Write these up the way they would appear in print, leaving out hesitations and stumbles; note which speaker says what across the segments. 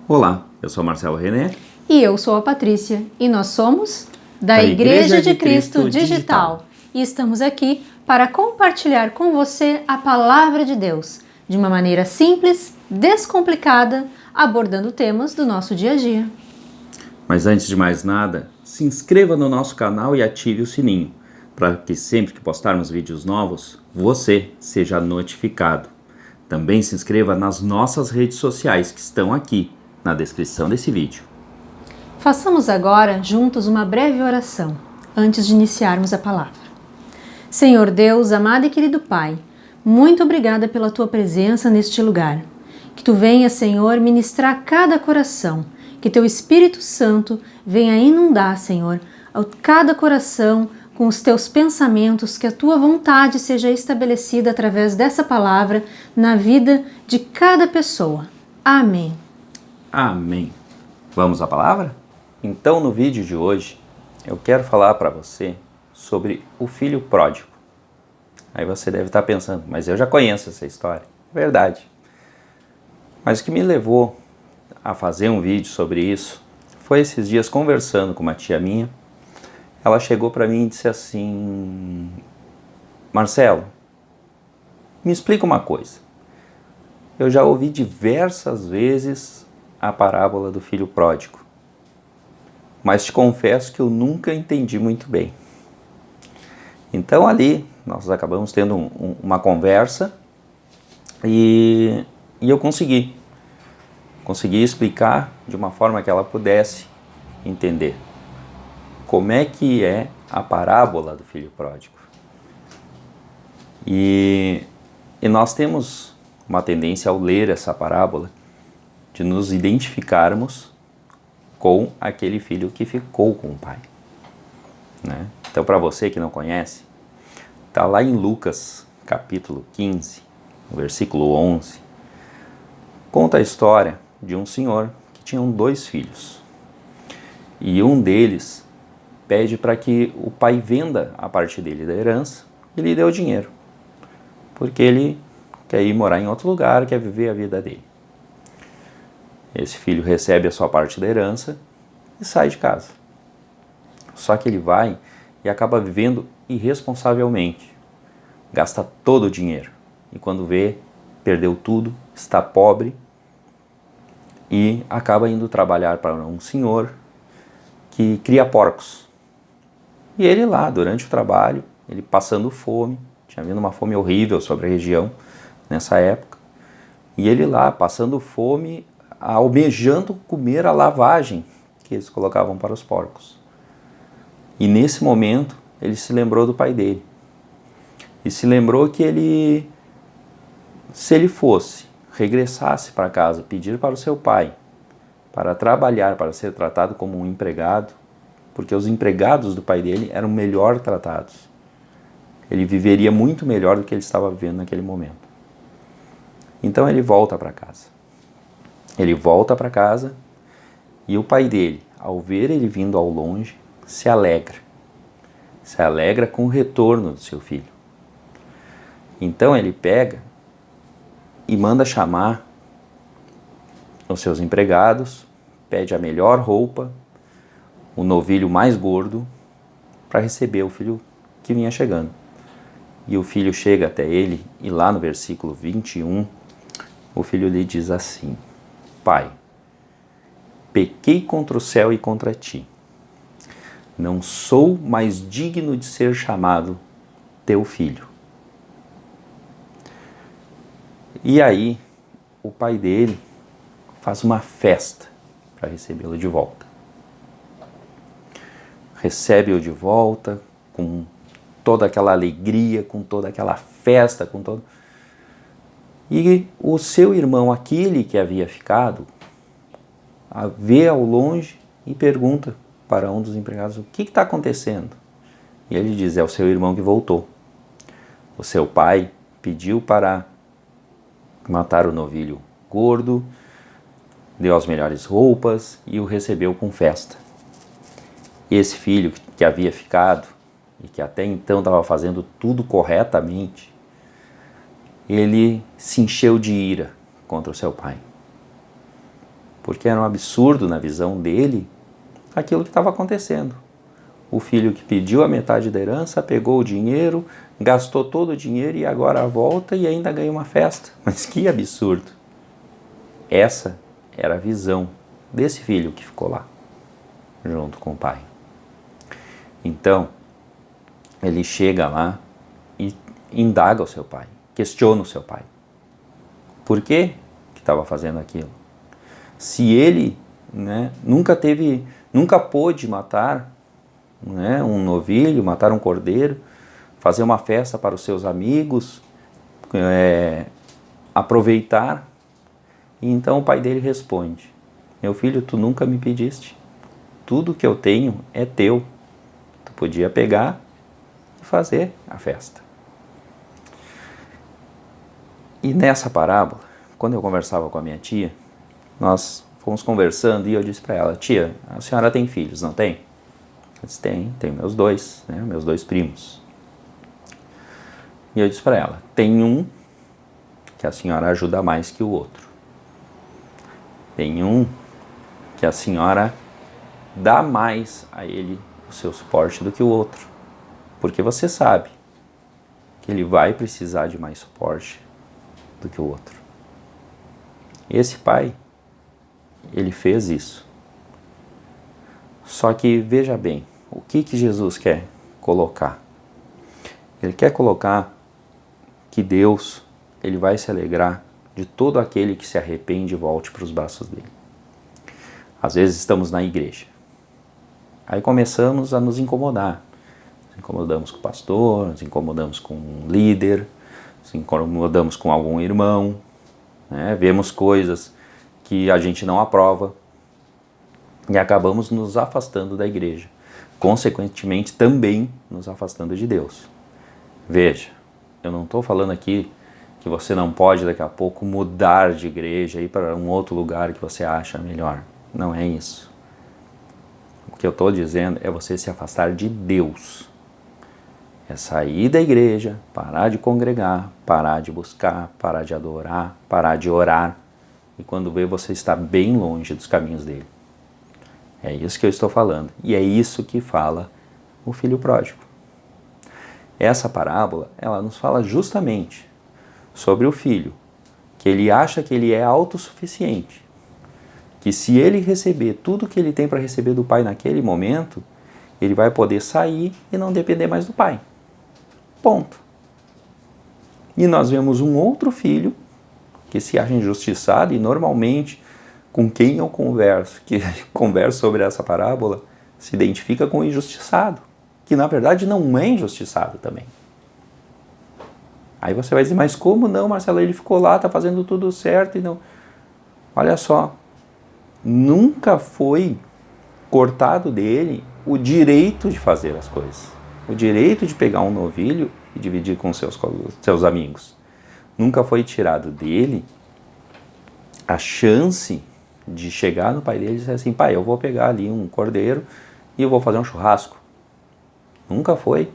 Speaker 1: Olá, eu sou Marcelo René.
Speaker 2: E eu sou a Patrícia, e nós somos da Igreja de Cristo Digital. E estamos aqui para compartilhar com você a Palavra de Deus, de uma maneira simples, descomplicada, abordando temas do nosso dia a dia.
Speaker 1: Mas antes de mais nada, se inscreva no nosso canal e ative o sininho, para que sempre que postarmos vídeos novos, você seja notificado. Também se inscreva nas nossas redes sociais que estão aqui na descrição desse vídeo.
Speaker 2: Façamos agora juntos uma breve oração, antes de iniciarmos a palavra. Senhor Deus, amado e querido Pai, muito obrigada pela Tua presença neste lugar. Que Tu venha, Senhor, ministrar cada coração, que Teu Espírito Santo venha inundar, Senhor, cada coração com os Teus pensamentos, que a Tua vontade seja estabelecida através dessa palavra na vida de cada pessoa. Amém.
Speaker 1: Amém. Vamos à palavra? Então, no vídeo de hoje, eu quero falar para você sobre o filho pródigo. Aí você deve estar pensando, mas eu já conheço essa história. Verdade. Mas o que me levou a fazer um vídeo sobre isso foi esses dias conversando com uma tia minha. Ela chegou para mim e disse assim: Marcelo, me explica uma coisa. Eu já ouvi diversas vezes a parábola do filho pródigo, mas te confesso que eu nunca entendi muito bem. Então ali nós acabamos tendo uma conversa e eu consegui explicar de uma forma que ela pudesse entender como é que é a parábola do filho pródigo. E nós temos uma tendência ao ler essa parábola de nos identificarmos com aquele filho que ficou com o pai, né? Então, para você que não conhece, está lá em Lucas, capítulo 15, versículo 11, conta a história de um senhor que tinha 2 filhos. E um deles pede para que o pai venda a parte dele da herança e lhe dê o dinheiro, porque ele quer ir morar em outro lugar, quer viver a vida dele. Esse filho recebe a sua parte da herança e sai de casa. Só que ele vai e acaba vivendo irresponsavelmente. Gasta todo o dinheiro. E quando vê, perdeu tudo, está pobre e acaba indo trabalhar para um senhor que cria porcos. E ele lá, durante o trabalho, ele passando fome, tinha vindo uma fome horrível sobre a região nessa época, e ele lá, passando fome, almejando comer a lavagem que eles colocavam para os porcos. E nesse momento ele se lembrou do pai dele e se lembrou que ele, se ele regressasse para casa, pedir para o seu pai para trabalhar, para ser tratado como um empregado, porque os empregados do pai dele eram melhor tratados, ele viveria muito melhor do que ele estava vivendo naquele momento. Então ele volta para casa. Ele volta para casa e o pai dele, ao ver ele vindo ao longe, se alegra com o retorno do seu filho. Então ele pega e manda chamar os seus empregados, pede a melhor roupa, o novilho mais gordo, para receber o filho que vinha chegando. E o filho chega até ele e lá no versículo 21, o filho lhe diz assim: Pai, pequei contra o céu e contra ti. Não sou mais digno de ser chamado teu filho. E aí, o pai dele faz uma festa para recebê-lo de volta. Recebe-o de volta com toda aquela alegria, com toda aquela festa, E o seu irmão, aquele que havia ficado, vê ao longe e pergunta para um dos empregados: o que está acontecendo? E ele diz: é o seu irmão que voltou. O seu pai pediu para matar o novilho gordo, deu as melhores roupas e o recebeu com festa. E esse filho que havia ficado e que até então estava fazendo tudo corretamente, ele se encheu de ira contra o seu pai. porque era um absurdo na visão dele aquilo que estava acontecendo. O filho que pediu a metade da herança, pegou o dinheiro, gastou todo o dinheiro e agora volta e ainda ganha uma festa. Mas que absurdo! Essa era a visão desse filho que ficou lá, junto com o pai. Então, ele chega lá e indaga o seu pai, questiona o seu pai. Por que estava fazendo aquilo? Se ele, nunca pôde matar, um novilho, matar um cordeiro, fazer uma festa para os seus amigos, aproveitar. E então o pai dele responde: meu filho, tu nunca me pediste. Tudo que eu tenho é teu. Tu podia pegar e fazer a festa. E nessa parábola, quando eu conversava com a minha tia, nós fomos conversando e eu disse para ela: tia, a senhora tem filhos, não tem? Ela disse: tenho meus dois, meus dois primos. E eu disse para ela: tem um que a senhora ajuda mais que o outro. Tem um que a senhora dá mais a ele o seu suporte do que o outro. Porque você sabe que ele vai precisar de mais suporte do que o outro. Esse pai, ele fez isso. Só que veja bem, o que Jesus quer colocar? Ele quer colocar que Deus, ele vai se alegrar de todo aquele que se arrepende e volte para os braços dele. Às vezes estamos na igreja. Aí começamos a nos incomodar. Nos incomodamos com o pastor, nos incomodamos com um líder, nos incomodamos com algum irmão, vemos coisas que a gente não aprova e acabamos nos afastando da igreja. Consequentemente, também nos afastando de Deus. Veja, eu não estou falando aqui que você não pode daqui a pouco mudar de igreja e ir para um outro lugar que você acha melhor. Não é isso. O que eu estou dizendo é você se afastar de Deus. É sair da igreja, parar de congregar, parar de buscar, parar de adorar, parar de orar. E quando vê, você está bem longe dos caminhos dele. É isso que eu estou falando. E é isso que fala o filho pródigo. Essa parábola, ela nos fala justamente sobre o filho, que ele acha que ele é autossuficiente, que se ele receber tudo que ele tem para receber do pai naquele momento, ele vai poder sair e não depender mais do pai. Ponto. E nós vemos um outro filho que se acha injustiçado e normalmente com quem eu converso, que converso sobre essa parábola, se identifica com o injustiçado, que na verdade não é injustiçado também. Aí você vai dizer: mas como não, Marcelo? Ele ficou lá, está fazendo tudo certo e não... Olha só, nunca foi cortado dele o direito de fazer as coisas. O direito de pegar um novilho e dividir com seus amigos. Nunca foi tirado dele a chance de chegar no pai dele e dizer assim: pai, eu vou pegar ali um cordeiro e eu vou fazer um churrasco. Nunca foi.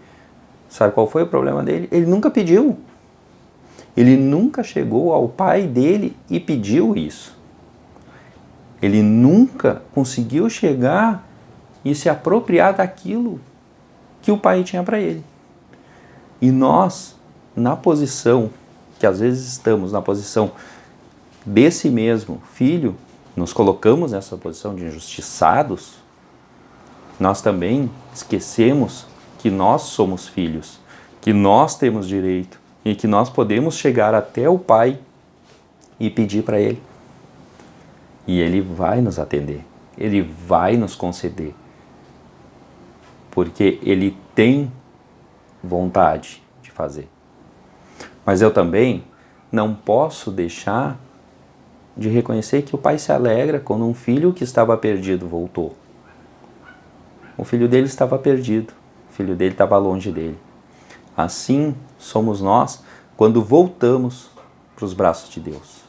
Speaker 1: Sabe qual foi o problema dele? Ele nunca pediu. Ele nunca chegou ao pai dele e pediu isso. Ele nunca conseguiu chegar e se apropriar daquilo que o pai tinha para ele. E nós, na posição, que às vezes estamos na posição desse mesmo filho, nos colocamos nessa posição de injustiçados, nós também esquecemos que nós somos filhos, que nós temos direito e que nós podemos chegar até o pai e pedir para ele. E ele vai nos atender, ele vai nos conceder, porque ele tem vontade de fazer. Mas eu também não posso deixar de reconhecer que o pai se alegra quando um filho que estava perdido voltou. O filho dele estava perdido, o filho dele estava longe dele. Assim somos nós quando voltamos para os braços de Deus.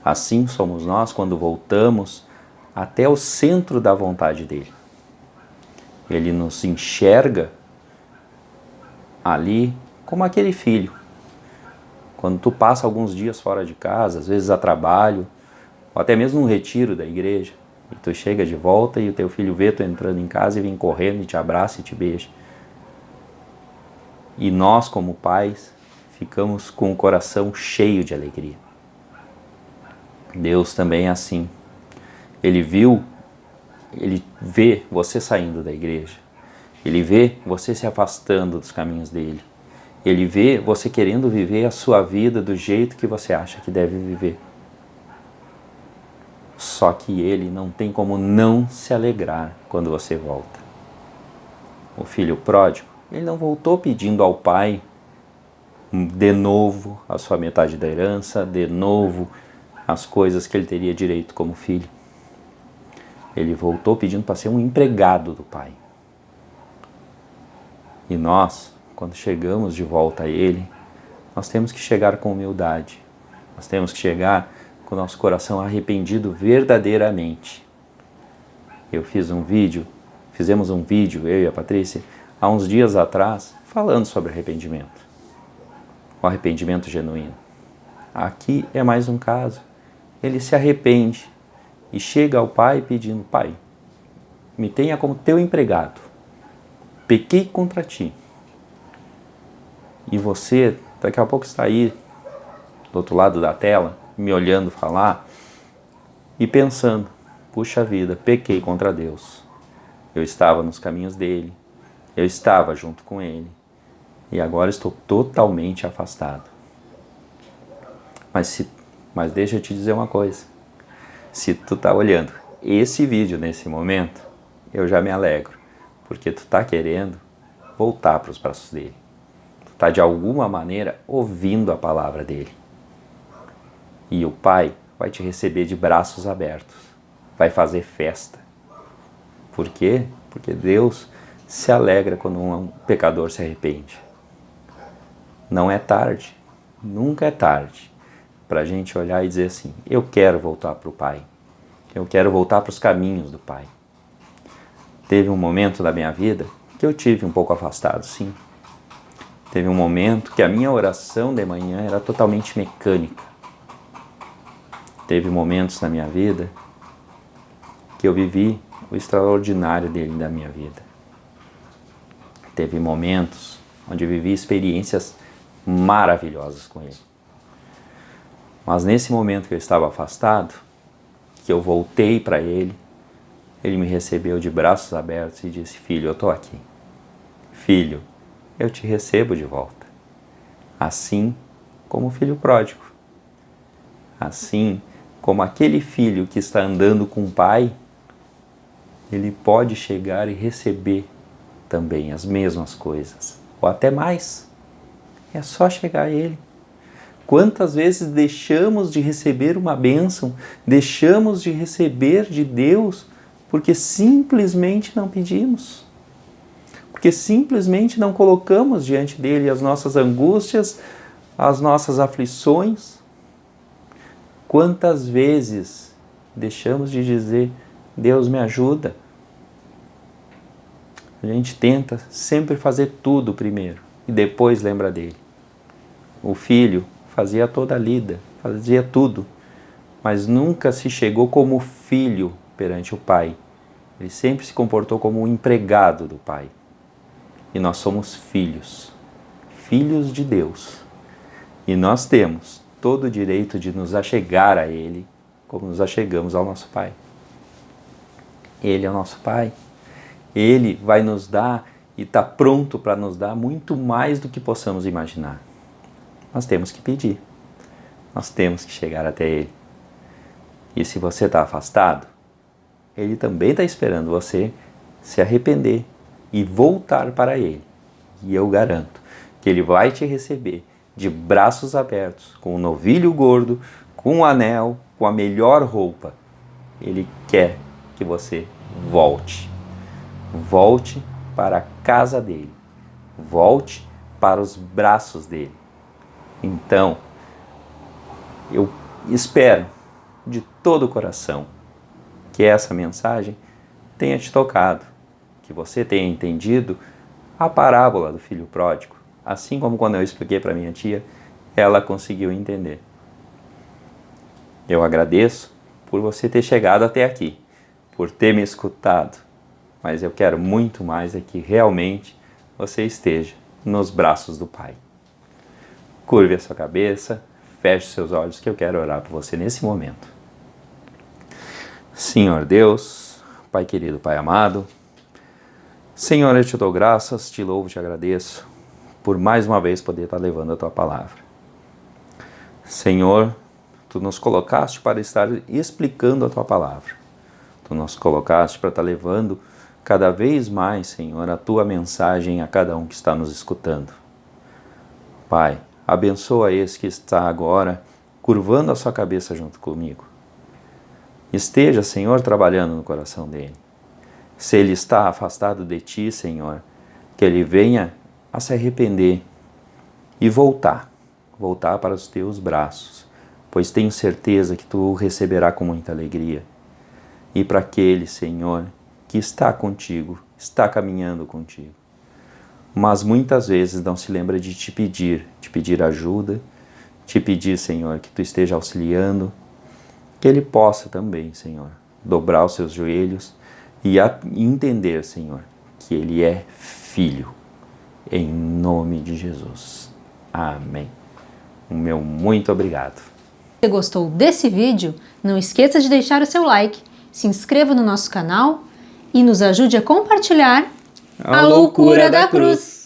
Speaker 1: Assim somos nós quando voltamos até o centro da vontade dele. Ele nos enxerga ali como aquele filho. Quando tu passa alguns dias fora de casa, às vezes a trabalho, ou até mesmo num retiro da igreja, e tu chega de volta e o teu filho vê tu entrando em casa e vem correndo e te abraça e te beija. E nós, como pais, ficamos com o coração cheio de alegria. Deus também é assim. Ele vê você saindo da igreja. Ele vê você se afastando dos caminhos dele. Ele vê você querendo viver a sua vida do jeito que você acha que deve viver. Só que ele não tem como não se alegrar quando você volta. O filho pródigo, ele não voltou pedindo ao pai de novo a sua metade da herança, de novo as coisas que ele teria direito como filho. Ele voltou pedindo para ser um empregado do pai. E nós, quando chegamos de volta a ele, nós temos que chegar com humildade. Nós temos que chegar com o nosso coração arrependido verdadeiramente. Fizemos um vídeo, eu e a Patrícia, há uns dias atrás, falando sobre arrependimento. O arrependimento genuíno. Aqui é mais um caso. Ele se arrepende e chega ao pai pedindo: Pai, me tenha como teu empregado. Pequei contra ti. E você, daqui a pouco está aí, do outro lado da tela, me olhando falar e pensando: puxa vida, pequei contra Deus. Eu estava nos caminhos dele, eu estava junto com ele, e agora estou totalmente afastado. Mas deixa eu te dizer uma coisa. Se tu está olhando esse vídeo nesse momento, eu já me alegro, porque tu está querendo voltar para os braços dele. Tu está de alguma maneira ouvindo a palavra dele. E o pai vai te receber de braços abertos, vai fazer festa. Por quê? Porque Deus se alegra quando um pecador se arrepende. Não é tarde, nunca é tarde, para a gente olhar e dizer assim: eu quero voltar para o Pai, eu quero voltar para os caminhos do Pai. Teve um momento da minha vida que eu tive um pouco afastado, sim. Teve um momento que a minha oração de manhã era totalmente mecânica. Teve momentos na minha vida que eu vivi o extraordinário dele da minha vida. Teve momentos onde eu vivi experiências maravilhosas com ele. Mas nesse momento que eu estava afastado, que eu voltei para ele, ele me recebeu de braços abertos e disse: filho, eu estou aqui. Filho, eu te recebo de volta. Assim como o filho pródigo. Assim como aquele filho que está andando com o pai, ele pode chegar e receber também as mesmas coisas, ou até mais. É só chegar a ele. Quantas vezes deixamos de receber uma bênção, deixamos de receber de Deus porque simplesmente não pedimos, porque simplesmente não colocamos diante dele as nossas angústias, as nossas aflições. Quantas vezes deixamos de dizer: Deus me ajuda? A gente tenta sempre fazer tudo primeiro e depois lembra dele. O filho fazia toda a lida, fazia tudo, mas nunca se chegou como filho perante o pai. Ele sempre se comportou como um empregado do pai. E nós somos filhos, filhos de Deus. E nós temos todo o direito de nos achegar a ele como nos achegamos ao nosso pai. Ele é o nosso pai. Ele vai nos dar e está pronto para nos dar muito mais do que possamos imaginar. Nós temos que pedir. Nós temos que chegar até ele. E se você está afastado, ele também está esperando você se arrepender e voltar para ele. E eu garanto que ele vai te receber de braços abertos, com um novilho gordo, com um anel, com a melhor roupa. Ele quer que você volte. Volte para a casa dele. Volte para os braços dele. Então, eu espero de todo o coração que essa mensagem tenha te tocado, que você tenha entendido a parábola do filho pródigo, assim como quando eu expliquei para minha tia, ela conseguiu entender. Eu agradeço por você ter chegado até aqui, por ter me escutado. Mas eu quero muito mais é que realmente você esteja nos braços do Pai. Curve a sua cabeça, feche seus olhos que eu quero orar por você nesse momento. Senhor Deus, Pai querido, Pai amado, Senhor, eu te dou graças, te louvo, te agradeço por mais uma vez poder estar levando a Tua palavra. Senhor, Tu nos colocaste para estar explicando a Tua palavra. Tu nos colocaste para estar levando cada vez mais, Senhor, a Tua mensagem a cada um que está nos escutando. Pai, abençoa esse que está agora curvando a sua cabeça junto comigo. Esteja, Senhor, trabalhando no coração dele. Se ele está afastado de Ti, Senhor, que ele venha a se arrepender e voltar para os Teus braços, pois tenho certeza que Tu o receberá com muita alegria. E para aquele, Senhor, que está contigo, está caminhando contigo, mas muitas vezes não se lembra de te pedir ajuda, te pedir, Senhor, que Tu esteja auxiliando, que ele possa também, Senhor, dobrar os seus joelhos e entender, Senhor, que ele é filho, em nome de Jesus. Amém. O meu muito obrigado.
Speaker 2: Se você gostou desse vídeo, não esqueça de deixar o seu like, se inscreva no nosso canal e nos ajude a compartilhar a loucura da cruz.